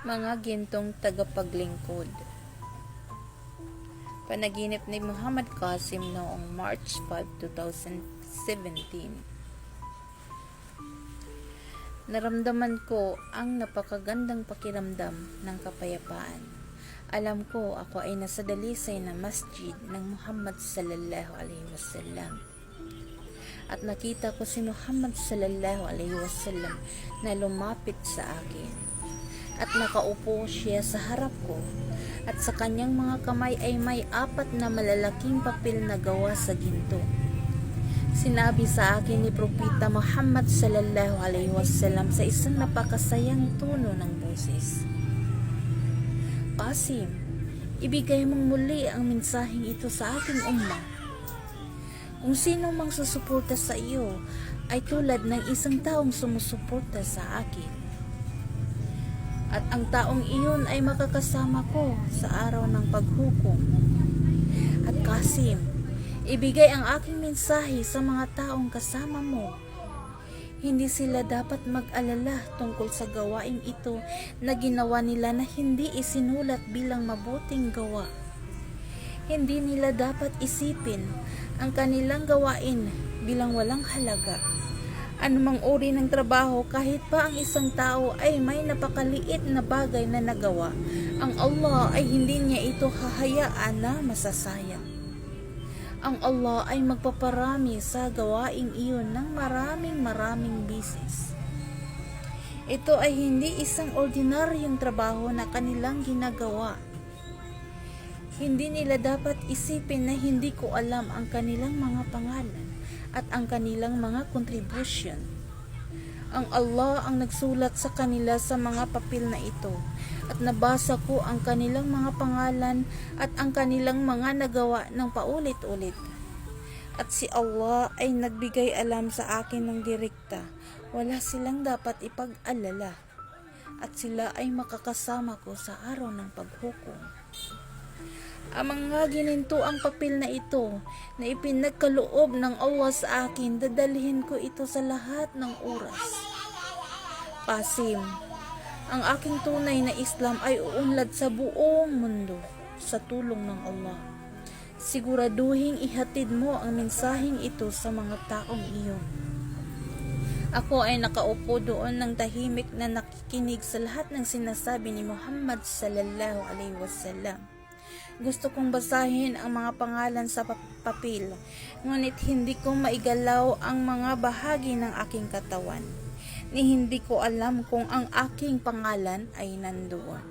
Mga gintong tagapaglingkod. Panaginip ni Muhammad Qasim noong March 5, 2017. Naramdaman ko ang napakagandang pakiramdam ng kapayapaan. Alam ko ako ay nasa dalisay na masjid ng Muhammad sallallahu alaihi wasallam. At nakita ko si Muhammad sallallahu alaihi wasallam na lumapit sa akin. At nakaupo siya sa harap ko, at sa kanyang mga kamay ay may 4 na malalaking papel na gawa sa ginto. Sinabi sa akin ni Propeta Muhammad sallallahu alaihi wasallam sa isang napakasayang tono ng boses, "Qasim, ibigay mong muli ang mensaheng ito sa aking ummah. Kung sino mang susuporta sa iyo ay tulad ng isang taong sumusuporta sa akin. At ang taong iyon ay makakasama ko sa araw ng paghukom. At Qasim, ibigay ang aking mensahe sa mga taong kasama mo. Hindi sila dapat mag-alala tungkol sa gawain ito na ginawa nila na hindi isinulat bilang mabuting gawa. Hindi nila dapat isipin ang kanilang gawain bilang walang halaga. Anumang uri ng trabaho, kahit pa ang isang tao ay may napakaliit na bagay na nagawa, ang Allah ay hindi niya ito hahayaan na masasayang. Ang Allah ay magpaparami sa gawaing iyon ng maraming bisis. Ito ay hindi isang ordinaryong trabaho na kanilang ginagawa. Hindi nila dapat isipin na hindi ko alam ang kanilang mga pangalan at ang kanilang mga contribution. Ang Allah ang nagsulat sa kanila sa mga papel na ito, at nabasa ko ang kanilang mga pangalan at ang kanilang mga nagawa ng paulit-ulit. At si Allah ay nagbigay alam sa akin ng direkta. Wala silang dapat ipag-alala, at sila ay makakasama ko sa araw ng paghukom. Ang mga gininto ang papel na ito na ipinagkaloob ng Allah sa akin, dadalhin ko ito sa lahat ng oras. Qasim, ang aking tunay na Islam ay uunlad sa buong mundo sa tulong ng Allah. Siguraduhing ihatid mo ang mensaheng ito sa mga taong iyon." Ako ay nakaupo doon ng tahimik na nakikinig sa lahat ng sinasabi ni Muhammad sallallahu alaihi wasallam. Gusto kong basahin ang mga pangalan sa papel, ngunit hindi ko maigalaw ang mga bahagi ng aking katawan, ni hindi ko alam kung ang aking pangalan ay nandoon.